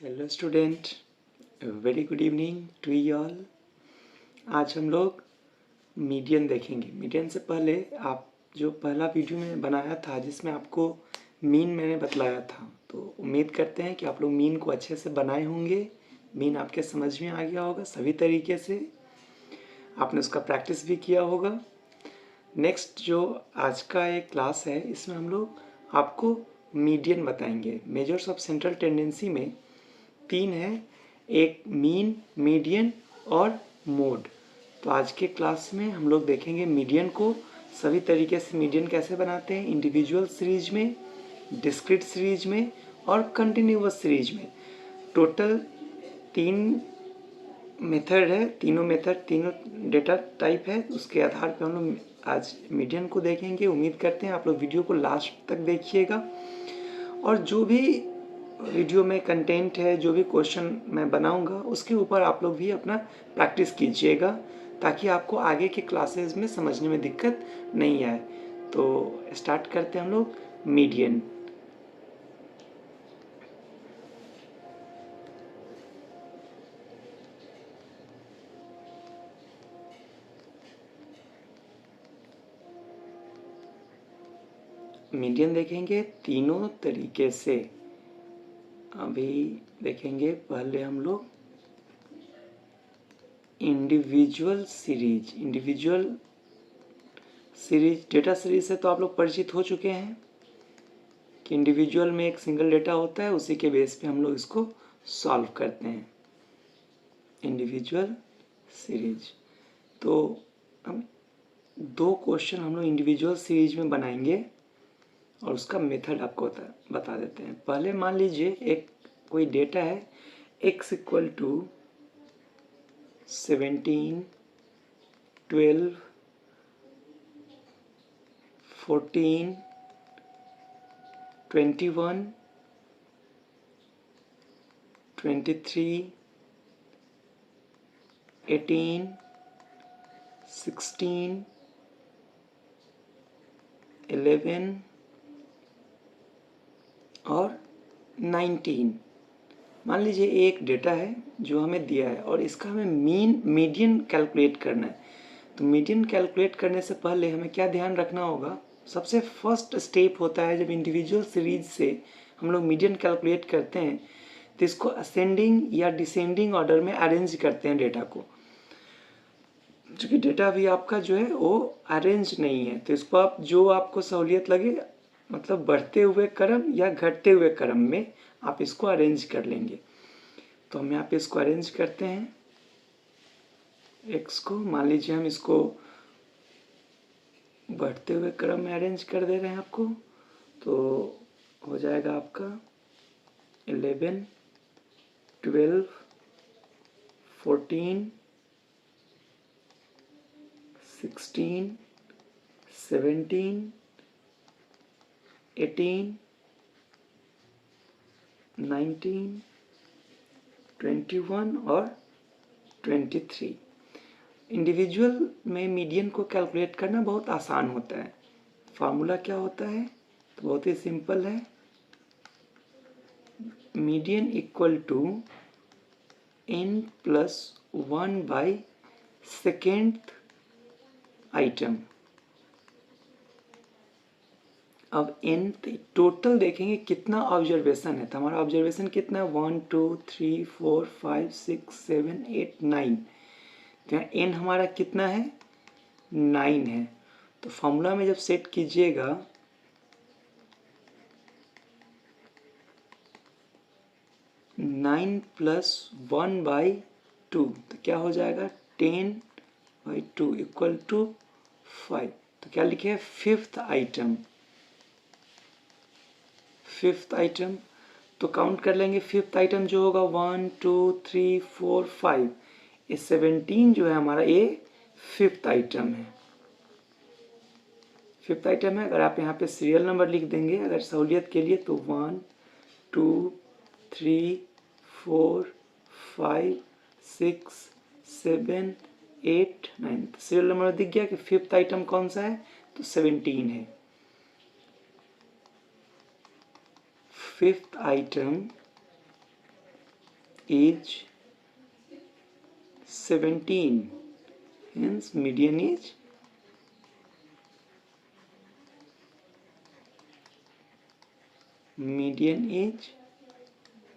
Hello student, very good evening to you all. आज हम लोग मीडियन देखेंगे। मीडियन से पहले आप जो पहला वीडियो मैंने बनाया था जिसमें आपको मीन मैंने बतलाया था, तो उम्मीद करते हैं कि आप लोग मीन को अच्छे से बनाए होंगे। मीन आपके समझ में आ गया होगा सभी तरीके से, आपने उसका प्रैक्टिस भी किया होगा। नेक्स्ट जो आज का एक क्लास है इसमें हम लोग आपको मीडियन बताएंगे। मेजर्स ऑफ सेंट्रल टेंडेंसी में 3 है, एक मीन, मीडियन और मोड। तो आज के क्लास में हम लोग देखेंगे मीडियन को, सभी तरीके से मीडियन कैसे बनाते हैं, इंडिविजुअल सीरीज में, डिस्क्रीट सीरीज में और कंटिन्यूअस सीरीज में। टोटल 3 मेथड है, तीनों डेटा टाइप है। उसके आधार पर हम लोग आज मीडियन को देखेंगे। उम्मीद करते हैं आप लोग वीडियो को लास्ट तक देखिएगा और जो भी वीडियो में कंटेंट है, जो भी क्वेश्चन मैं बनाऊंगा उसके ऊपर आप लोग भी अपना प्रैक्टिस कीजिएगा ताकि आपको आगे के क्लासेस में समझने में दिक्कत नहीं आए। तो स्टार्ट करते हैं हम लोग मीडियन। मीडियन देखेंगे तीनों तरीके से। अभी देखेंगे पहले हम लोग इंडिविजुअल सीरीज डेटा सीरीज से तो आप लोग परिचित हो चुके हैं कि इंडिविजुअल में एक सिंगल डेटा होता है, उसी के बेस पे हम लोग इसको सॉल्व करते हैं, इंडिविजुअल सीरीज। तो हम 2 क्वेश्चन हम लोग इंडिविजुअल सीरीज में बनाएंगे और उसका मेथड आपको बता देते हैं। पहले मान लीजिए एक कोई डेटा है x इक्वल टू 17, 12, 14, 21, 23, 18, 16, 11 और 19। मान लीजिए एक डेटा है जो हमें दिया है और इसका हमें मीडियन कैलकुलेट करना है। तो मीडियन कैलकुलेट करने से पहले हमें क्या ध्यान रखना होगा, सबसे फर्स्ट स्टेप होता है जब इंडिविजुअल सीरीज से हम लोग मीडियन कैलकुलेट करते हैं तो इसको असेंडिंग या डिसेंडिंग ऑर्डर में अरेंज करते हैं डेटा को। क्योंकि डेटा भी आपका जो है वो अरेंज नहीं है, तो इसको आप जो आपको सहूलियत लगे, मतलब बढ़ते हुए क्रम या घटते हुए क्रम में आप इसको अरेंज कर लेंगे। तो हम यहाँ पे इसको अरेंज करते हैं x को। मान लीजिए हम इसको बढ़ते हुए क्रम में अरेंज कर दे रहे हैं आपको, तो हो जाएगा आपका 11, 12, 14, 16, 17, 18, 19, 21 और 23। इंडिविजुअल में मीडियन को कैलकुलेट करना बहुत आसान होता है। फार्मूला क्या होता है, तो बहुत ही सिंपल है, median equal to n plus 1 by second item. अब n टोटल देखेंगे कितना ऑब्जर्वेशन है, तो हमारा ऑब्जर्वेशन कितना है 1 2 3 4 5 6 7 8 9। तो यहाँ n हमारा कितना है 9 है। तो फॉर्मूला में जब सेट कीजिएगा 9 प्लस 1 बाई 2, तो क्या हो जाएगा 10 बाई 2 इक्वल टू 5। तो क्या लिखे, फिफ्थ आइटम। तो काउंट कर लेंगे, फिफ्थ आइटम जो होगा 1 2 3 4 5, ये 17 जो है हमारा, ये फिफ्थ आइटम है। अगर आप यहाँ पे सीरियल नंबर लिख देंगे अगर सहूलियत के लिए, तो 1 2 3 4 5 6 7 8 9। सीरियल नंबर दिख गया कि फिफ्थ आइटम कौन सा है, तो 17 है। Fifth item is 17, hence median is median as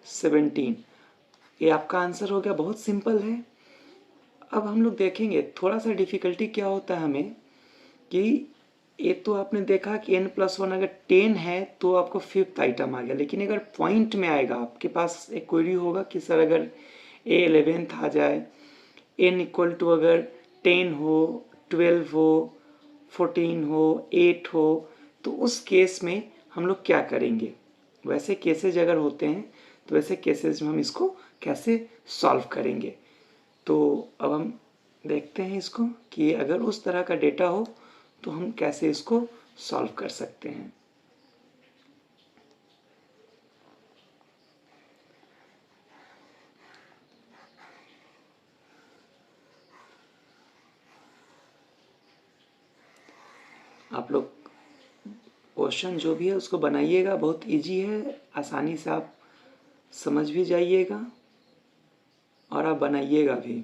17। ये आपका आंसर हो गया, बहुत सिंपल है। अब हम लोग देखेंगे थोड़ा सा डिफिकल्टी क्या होता है हमें, कि ये तो आपने देखा कि n+1 अगर 10 है तो आपको फिफ्थ आइटम आ गया, लेकिन अगर पॉइंट में आएगा, आपके पास एक क्वेरी होगा कि सर अगर a 11th आ जाए, n इक्वल टू अगर 10 हो, 12 हो, 14 हो, 8 हो, तो उस केस में हम लोग क्या करेंगे। वैसे केसेज अगर होते हैं तो वैसे केसेज में हम इसको कैसे सॉल्व करेंगे। तो अब हम देखते हैं इसको कि अगर उस तरह का डेटा हो तो हम कैसे इसको सॉल्व कर सकते हैं। आप लोग क्वेश्चन जो भी है उसको बनाइएगा, बहुत इजी है, आसानी से आप समझ भी जाइएगा और आप बनाइएगा भी।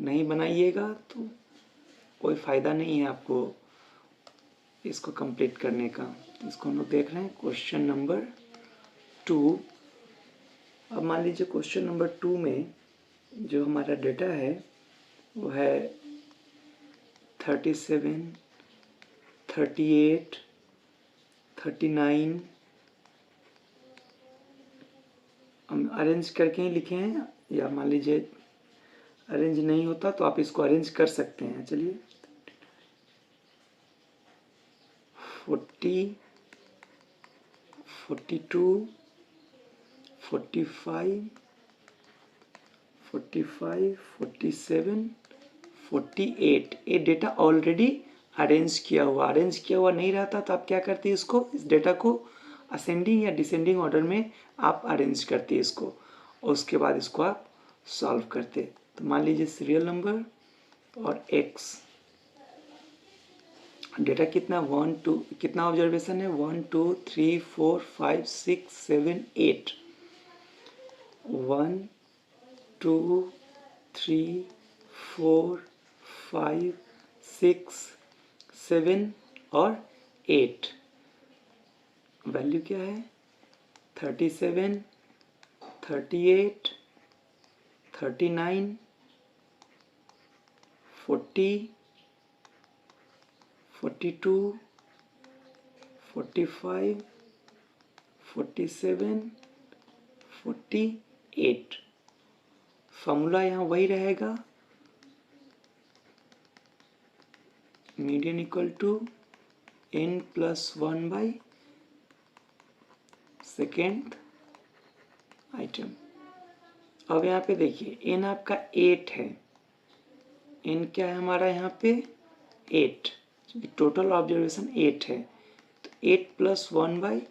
नहीं बनाइएगा तो कोई फ़ायदा नहीं है आपको इसको कंप्लीट करने का। इसको हम लोग देख रहे हैं क्वेश्चन नंबर 2। अब मान लीजिए क्वेश्चन नंबर 2 में जो हमारा डेटा है वो है 37, 38, 39। हम अरेंज करके ही लिखे हैं, या मान लीजिए अरेंज नहीं होता तो आप इसको अरेंज कर सकते हैं। चलिए 40, 42, 45, 45, 47, 48। ये डेटा ऑलरेडी अरेंज किया हुआ नहीं रहता तो आप क्या करते हैं, इसको इस डेटा को असेंडिंग या डिसेंडिंग ऑर्डर में आप अरेंज करते हैं इसको, और उसके बाद इसको आप सॉल्व करते। तो मान लीजिए सीरियल नंबर और एक्स, डेटा कितना 1 2, कितना ऑब्जर्वेशन है 1 2 3 4 5 6 7 8, 1 2 3 4 5 6 7 और 8। वैल्यू क्या है 37, 38, 39, 40, 42, 45, 47, 48। फॉर्मूला यहाँ वही रहेगा, median equal to n+1 by second item. अब यहाँ पे देखिए n आपका 8 है, n क्या है हमारा यहाँ पे 8, टोटल ऑब्जर्वेशन 8 है, तो 8+1 बाई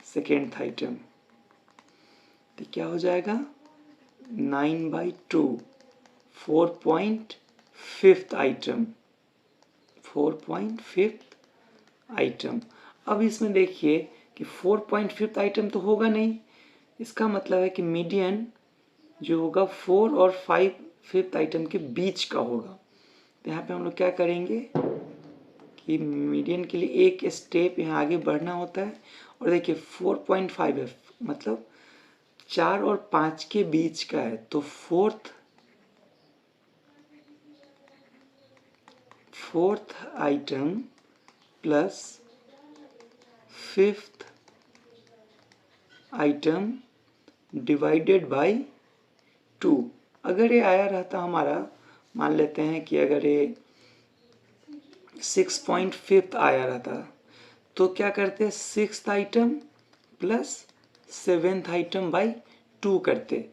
सेकेंड आइटम, तो क्या हो जाएगा 9/2, 4.5th आइटम, 4.5th आइटम। अब इसमें देखिए कि 4.5th आइटम तो होगा नहीं, इसका मतलब है कि मीडियन जो होगा 4 और 5th आइटम के बीच का होगा। तो यहाँ पे हम लोग क्या करेंगे कि मीडियन के लिए एक स्टेप यहाँ आगे बढ़ना होता है, और देखिए 4.5 है मतलब 4 और 5 के बीच का है, तो fourth item plus 5th item divided by 2। अगर ये आया रहता हमारा, मान लेते हैं कि अगर ये 6.5th आया रहता तो क्या करते 6th item plus 7th item by 2 करते।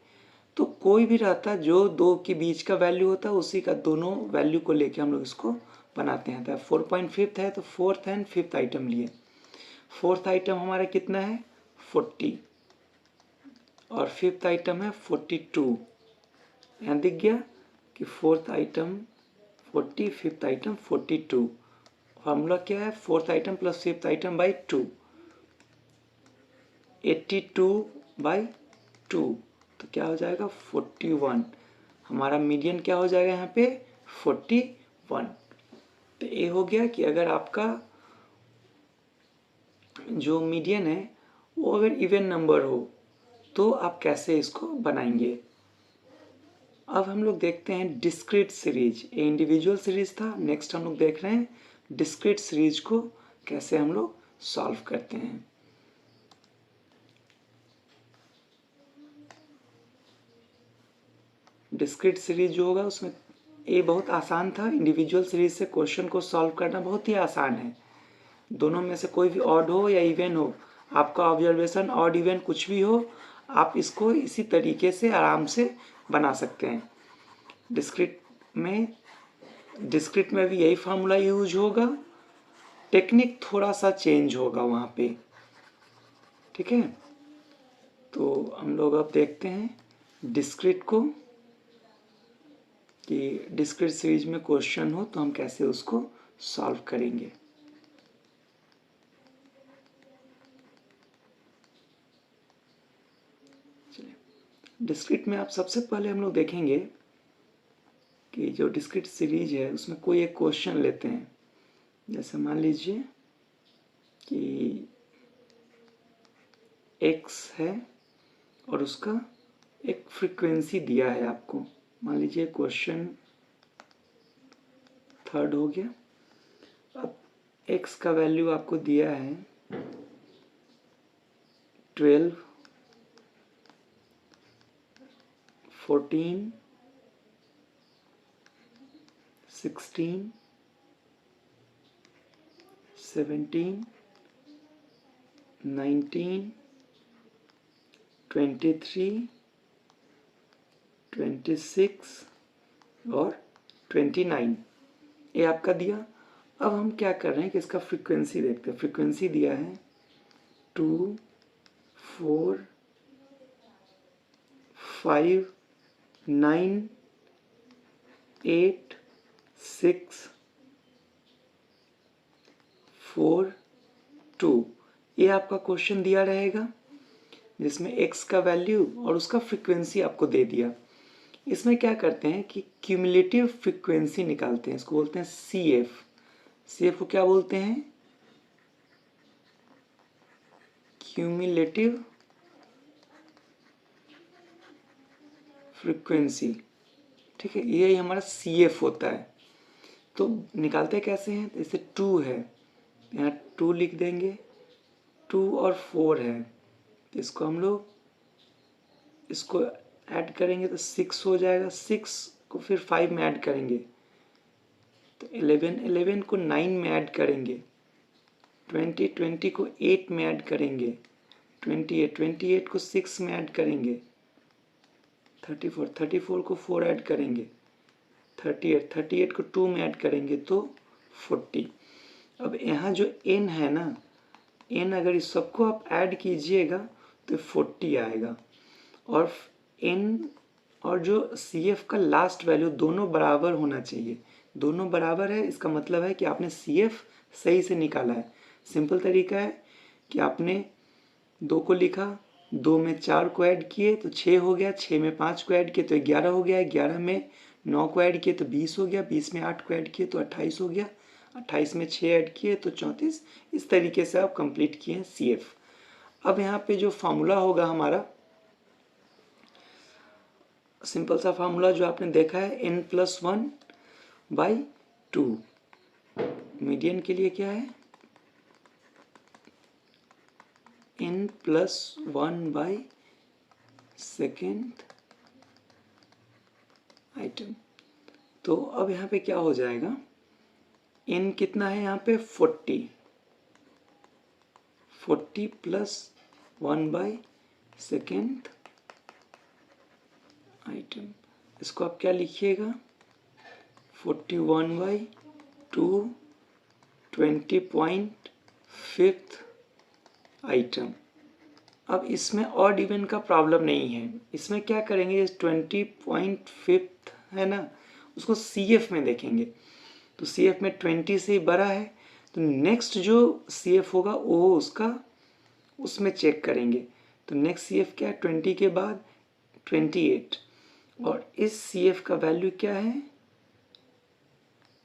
तो कोई भी रहता जो 2 के बीच का वैल्यू होता है उसी का दोनों वैल्यू को लेके हम लोग इसको बनाते हैं। तो 4.5th है तो 4th एंड 5th आइटम लिए, 4th आइटम हमारा कितना है 40 और 5th आइटम है 42। यहाँ दिख गया कि 4th item 40, 5th item 42। Formula क्या है 4th item plus 5th item by 2, 82/2। तो क्या हो जाएगा 41। हमारा मीडियन क्या हो जाएगा यहाँ पे 41। तो ये हो गया कि अगर आपका जो मीडियन है वो अगर इवन नंबर हो तो आप कैसे इसको बनाएंगे। अब हम लोग देखते हैं डिस्क्रीट सीरीज। ये इंडिविजुअल सीरीज था, नेक्स्ट हम लोग देख रहे हैं डिस्क्रीट सीरीज को कैसे हम लोग सॉल्व करते हैं। डिस्क्रीट सीरीज जो होगा उसमें ये बहुत आसान था। इंडिविजुअल सीरीज से क्वेश्चन को सॉल्व करना बहुत ही आसान है। दोनों में से कोई भी ऑड हो या इवन हो, आपका ऑब्जर्वेशन ऑड इवन कुछ भी हो, आप इसको इसी तरीके से आराम से बना सकते हैं। डिस्क्रीट में भी यही फार्मूला यूज होगा, टेक्निक थोड़ा सा चेंज होगा वहाँ पे। ठीक है, तो हम लोग अब देखते हैं डिस्क्रीट को कि डिस्क्रीट सीरीज में क्वेश्चन हो तो हम कैसे उसको सॉल्व करेंगे। चलिए, डिस्क्रीट में आप सबसे पहले हम लोग देखेंगे कि जो डिस्क्रीट सीरीज है उसमें कोई एक क्वेश्चन लेते हैं। जैसे मान लीजिए कि x है और उसका एक फ्रीक्वेंसी दिया है आपको। मान लीजिए क्वेश्चन 3 हो गया। अब x का वैल्यू आपको दिया है 12, 14, 16, 17, 19, 23, 26 और 29 ये आपका दिया। अब हम क्या कर रहे हैं कि इसका फ्रीक्वेंसी देखते हैं। फ्रीक्वेंसी दिया है 2, 4, 5, 9, 8, 6, 4, 2। ये आपका क्वेश्चन दिया रहेगा जिसमें x का वैल्यू और उसका फ्रीक्वेंसी आपको दे दिया। इसमें क्या करते हैं कि क्यूमुलेटिव फ्रीक्वेंसी निकालते हैं, इसको बोलते हैं CF। CF को क्या बोलते हैं? Cumulative frequency. ठीक है, यही हमारा CF होता है। तो निकालते कैसे हैं? जैसे 2 है, यहाँ 2 लिख देंगे, 2 और 4 है, तो इसको हम लोग इसको ऐड करेंगे तो 6 हो जाएगा। 6 को फिर 5 में ऐड करेंगे तो 11, 11 को 9 में ऐड करेंगे, 20, 20 को 8 में ऐड करेंगे, 28, 28 को 6 में ऐड करेंगे, 34, 34 को 4 ऐड करेंगे, 38, 38 को 2 में ऐड करेंगे तो 40। अब यहाँ जो n है ना, n अगर इस सबको आप ऐड कीजिएगा तो 40 आएगा। और n और जो CF का लास्ट वैल्यू दोनों बराबर होना चाहिए। दोनों बराबर है, इसका मतलब है कि आपने CF सही से निकाला है। सिंपल तरीका है कि आपने 2 को लिखा, 2 में 4 को ऐड किए तो 6 हो गया, 6 में 5 को ऐड किए तो 11 हो गया, 11 में 9 को ऐड किए तो 20 हो गया, 20 में 8 को ऐड किए तो 28 हो गया, 28 में 6 ऐड किए तो 34। इस तरीके से आप कंप्लीट किए हैं CF। अब यहाँ पे जो फार्मूला होगा हमारा, सिंपल सा फार्मूला जो आपने देखा है n+1/2। मीडियन के लिए क्या है? n+1/2 item. तो अब यहाँ पे क्या हो जाएगा? n कितना है यहाँ पे? 40 + 1/2 आइटम। इसको आप क्या लिखिएगा? 41/2 20.5 आइटम। अब इसमें ऑड इवन का प्रॉब्लम नहीं है। इसमें क्या करेंगे, 20.5 है ना, उसको CF में देखेंगे तो CF में 20 से बड़ा है, तो नेक्स्ट जो CF होगा वो उसका उसमें चेक करेंगे। तो नेक्स्ट CF क्या है? 20 के बाद 28 और इस CF का वैल्यू क्या है,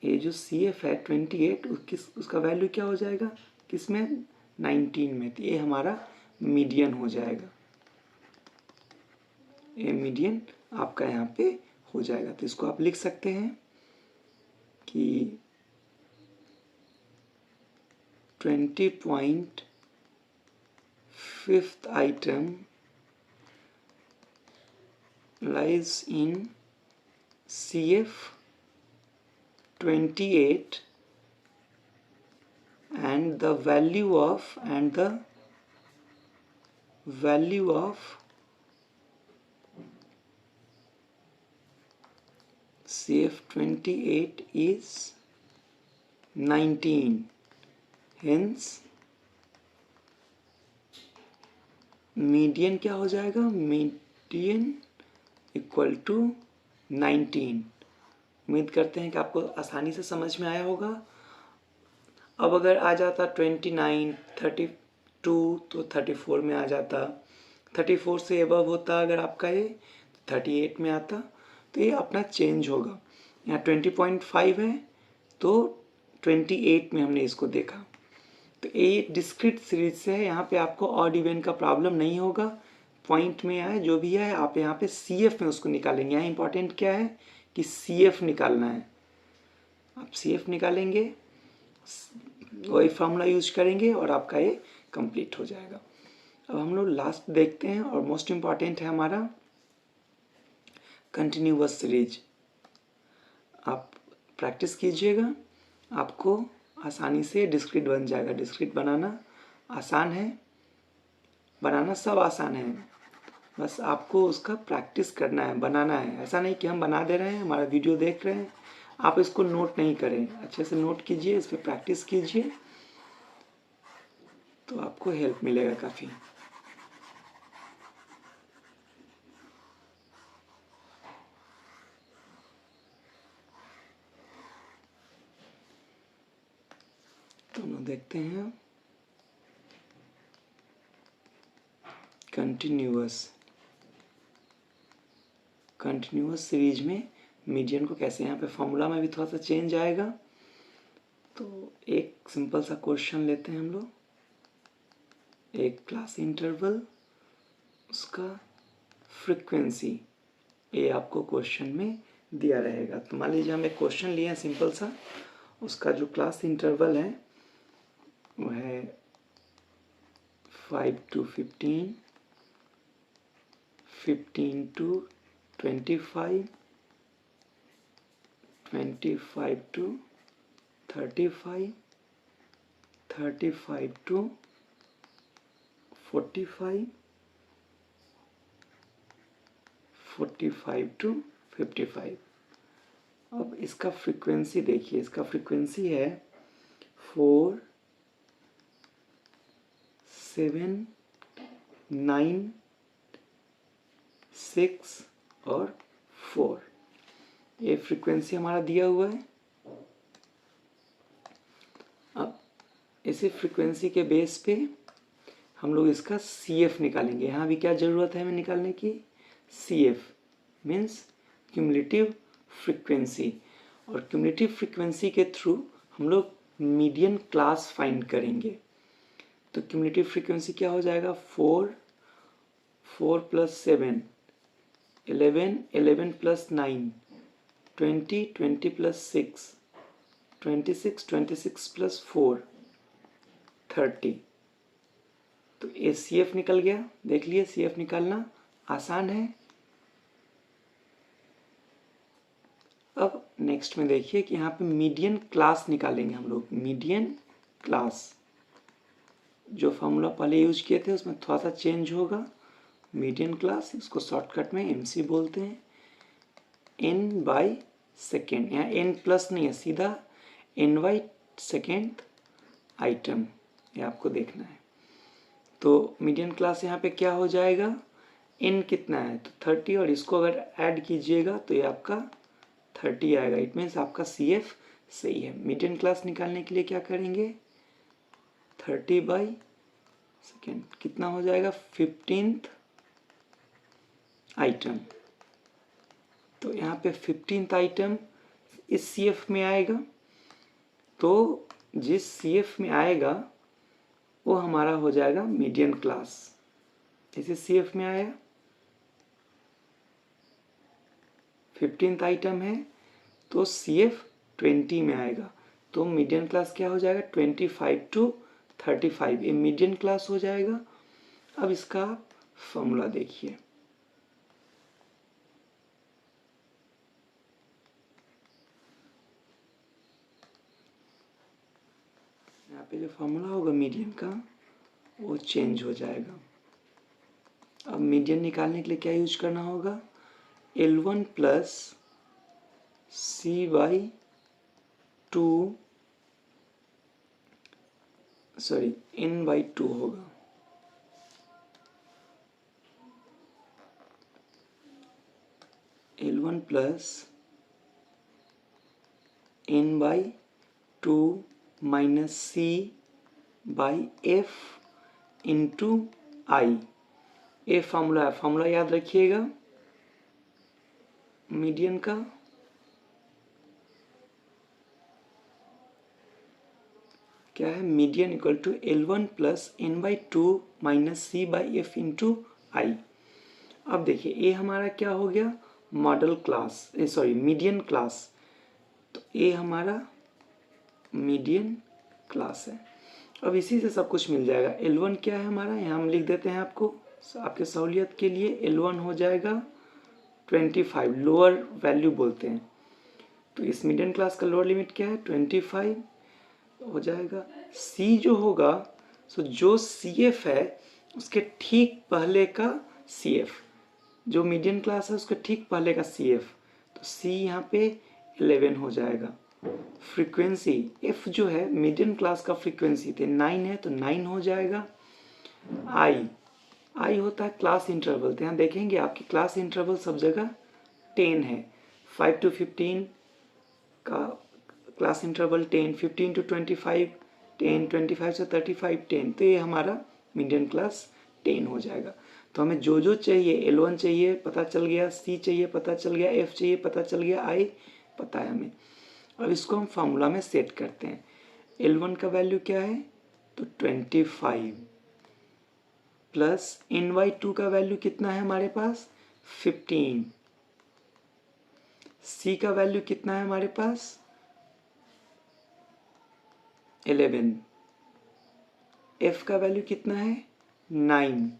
ये जो CF है 28 उसका वैल्यू क्या हो जाएगा किसमें 19 में, तो ये हमारा मीडियन हो जाएगा, ये मीडियन आपका यहाँ पे हो जाएगा। तो इसको आप लिख सकते हैं कि 20.5th item lies in CF 28 and the value of CF 28 is 19, hence median क्या हो जाएगा, मीडियन इक्वल टू 19। उम्मीद करते हैं कि आपको आसानी से समझ में आया होगा। अब अगर आ जाता 29, 32 तो 34 में आ जाता, 34 से एबव होता अगर आपका ये 38 में आता, तो ये अपना चेंज होगा। यहाँ 20.5 है तो 28 में हमने इसको देखा, तो ये डिस्क्रीट सीरीज से है, यहाँ पे आपको ऑड इवन का प्रॉब्लम नहीं होगा। पॉइंट में है जो भी है आप यहाँ पे CF में उसको निकालेंगे। यहाँ इंपॉर्टेंट क्या है कि CF निकालना है, आप CF निकालेंगे, वही फॉर्मूला यूज करेंगे और आपका ये कंप्लीट हो जाएगा। अब हम लोग लास्ट देखते हैं और मोस्ट इम्पॉर्टेंट है हमारा कंटिन्यूअस सीरीज। आप प्रैक्टिस कीजिएगा, आपको आसानी से डिस्क्रीट बन जाएगा। डिस्क्रीट बनाना आसान है, बनाना सब आसान है, बस आपको उसका प्रैक्टिस करना है, बनाना है। ऐसा नहीं कि हम बना दे रहे हैं, हमारा वीडियो देख रहे हैं, आप इसको नोट नहीं करें, अच्छे से नोट कीजिए, इस पर प्रैक्टिस कीजिए, तो आपको हेल्प मिलेगा काफ़ी। तो हम लोग देखते हैं कंटिन्यूअस सीरीज में मीडियन को कैसे, यहाँ पे फॉर्मूला में भी थोड़ा सा चेंज आएगा। तो एक सिंपल सा क्वेश्चन लेते हैं हम लोग, एक क्लास इंटरवल, उसका फ्रीक्वेंसी, ये आपको क्वेश्चन में दिया रहेगा। तो मान लीजिए हम एक क्वेश्चन लिए हैं सिंपल सा, उसका जो क्लास इंटरवल है वो है 5 to 15, 15 to 25, 25 to 35, 35 to 45, 45 to 55। अब इसका फ्रीक्वेंसी देखिए, इसका फ्रीक्वेंसी है 4, 7, 9, 6 और 4, ये फ्रीक्वेंसी हमारा दिया हुआ है। अब इसी फ्रीक्वेंसी के बेस पे हम लोग इसका CF निकालेंगे। यहाँ भी क्या ज़रूरत है हमें निकालने की, CF मीन्स क्यूमुलेटिव फ्रीक्वेंसी, और क्यूमुलेटिव फ्रीक्वेंसी के थ्रू हम लोग मीडियन क्लास फाइंड करेंगे। तो क्यूमुलेटिव फ्रीक्वेंसी क्या हो जाएगा, 4, 4 + 7, 11, 11 + 9, 20, 20 + 6, 26, 26 + 4, 30। तो ये CF निकल गया, देख लिए CF निकालना आसान है। अब नेक्स्ट में देखिए कि यहाँ पे मीडियन क्लास निकालेंगे हम लोग। मीडियन क्लास जो फॉर्मूला पहले यूज किए थे उसमें थोड़ा सा चेंज होगा। मीडियन क्लास, इसको शॉर्टकट में MC बोलते हैं, n/सेकेंड, यहाँ n प्लस नहीं है, सीधा n/सेकेंड आइटम, ये आपको देखना है। तो मीडियन क्लास यहाँ पे क्या हो जाएगा, n कितना है तो 30, और इसको अगर ऐड कीजिएगा तो ये आपका 30 आएगा। इट मीन्स आपका CF सही है। मीडियन क्लास निकालने के लिए क्या करेंगे, 30/सेकेंड कितना हो जाएगा, 15th आइटम। तो यहाँ पे 15th आइटम इस CF में आएगा, तो जिस CF में आएगा वो हमारा हो जाएगा मीडियन क्लास। इसे CF में आया, 15th आइटम है तो CF 20 में आएगा, तो मीडियन क्लास क्या हो जाएगा 25 to 35, ये मीडियन क्लास हो जाएगा। अब इसका फॉर्मूला देखिए, यहाँ पे जो फॉर्मूला होगा मीडियन का वो चेंज हो जाएगा। अब मीडियन निकालने के लिए क्या यूज करना होगा, L1 प्लस n/2 होगा। L1 plus n/2 minus C/F into आई। ये फार्मूला है, फार्मूला याद रखिएगा मीडियन का। क्या है, median equal to L1 plus n/2 minus C/F into i. अब देखिए ये हमारा क्या हो गया, मॉडल क्लास, मीडियन क्लास। तो ये हमारा मीडियन क्लास है। अब इसी से सब कुछ मिल जाएगा। L1 क्या है हमारा, यहाँ हम लिख देते हैं आपको आपके सहूलियत के लिए। L1 हो जाएगा 25, लोअर वैल्यू बोलते हैं। तो इस मीडियन क्लास का लोअर लिमिट क्या है 25 हो जाएगा। C जो होगा, सो जो CF है उसके ठीक पहले का CF, जो मीडियन क्लास है उसके ठीक पहले का CF, तो C यहाँ पे 11 हो जाएगा। फ्रीक्वेंसी F जो है मीडियन क्लास का फ्रीक्वेंसी थे 9 है, तो 9 हो जाएगा। I होता है क्लास इंटरवल, तो यहाँ देखेंगे आपकी क्लास इंटरवल सब जगह 10 है। 5 to 15 का क्लास इंटरवल 10, 15 to 25 10, 25 से 35 10, तो ये हमारा मीडियन क्लास 10 हो जाएगा। तो हमें जो जो चाहिए, L1 चाहिए पता चल गया, C चाहिए पता चल गया, F चाहिए पता चल गया, I पता है हमें। अब इसको हम फार्मूला में सेट करते हैं। L1 का वैल्यू क्या है, तो 25 प्लस n/2 का वैल्यू कितना है हमारे पास 15, C का वैल्यू कितना है हमारे पास 11, F का वैल्यू कितना है 9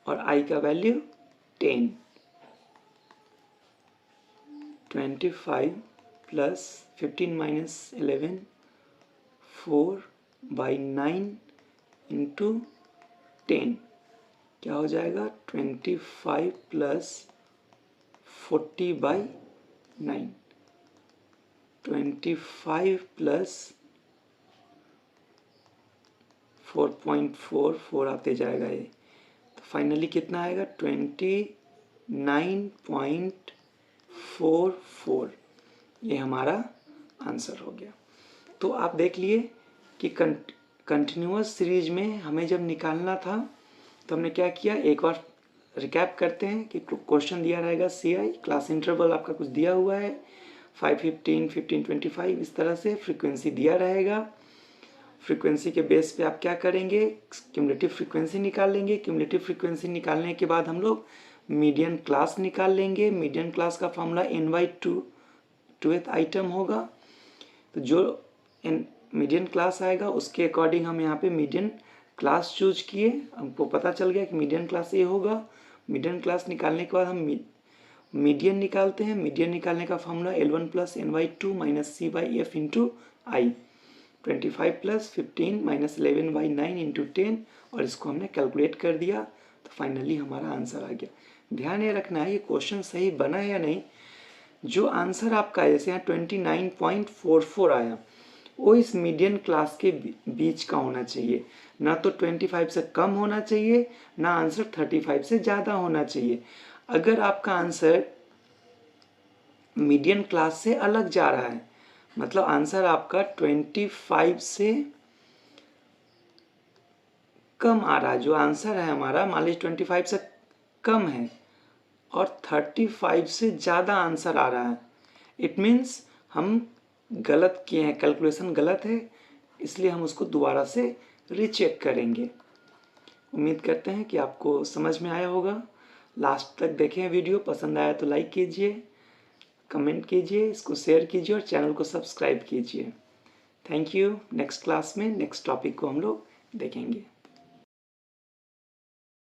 और I का वैल्यू 10। 25 प्लस 15 माइनस 11, 4/9 इंटू 10 क्या हो जाएगा 25 प्लस 40/9, 25 प्लस 4.44 आते जाएगा ये, तो फाइनली कितना आएगा 29.44, ये हमारा आंसर हो गया। तो आप देख लिए कि कंटिन्यूअस सीरीज में हमें जब निकालना था तो हमने क्या किया, एक बार रिकैप करते हैं कि क्वेश्चन दिया रहेगा CI, क्लास इंटरवल आपका कुछ दिया हुआ है 5, 15, 15, 25, इस तरह से फ्रीक्वेंसी दिया रहेगा। फ्रीक्वेंसी के बेस पे आप क्या करेंगे, क्यूमुलेटिव फ्रीक्वेंसी निकाल लेंगे। क्यूमुलेटिव फ्रीक्वेंसी निकालने के बाद हम लोग मीडियन क्लास निकाल लेंगे। मीडियन क्लास का फॉर्मूला n/2 2th आइटम होगा, तो जो मीडियन क्लास आएगा उसके अकॉर्डिंग हम यहाँ पे मीडियन क्लास चूज किए। हमको पता चल गया कि मीडियन क्लास ये होगा। मीडियन क्लास निकालने के बाद हम मीडियन निकालते हैं। मीडियन निकालने का formula L1 plus n/2 minus C/F into i, 25 plus 15 minus 11/9 into 10, और इसको हमने कैलकुलेट कर दिया, तो फाइनली हमारा आंसर आ गया। ध्यान ये रखना है ये क्वेश्चन सही बना है या नहीं, जो आंसर आपका है जैसे यहाँ 29.44 आया वो इस मीडियन क्लास के बीच का होना चाहिए, ना तो 25 से कम होना चाहिए, ना आंसर 35 से ज़्यादा होना चाहिए। अगर आपका आंसर मीडियन क्लास से अलग जा रहा है, मतलब आंसर आपका 25 से कम आ रहा है, जो आंसर है हमारा मान लीजिए 25 से कम है, और 35 से ज़्यादा आंसर आ रहा है। इट मीन्स हम गलत किए हैं, कैलकुलेशन गलत है, इसलिए हम उसको दोबारा से रीचेक करेंगे। उम्मीद करते हैं कि आपको समझ में आया होगा। लास्ट तक देखें वीडियो, पसंद आया तो लाइक कीजिए, कमेंट कीजिए, इसको शेयर कीजिए और चैनल को सब्सक्राइब कीजिए। Thank you. नेक्स्ट क्लास में नेक्स्ट टॉपिक को हम लोग देखेंगे।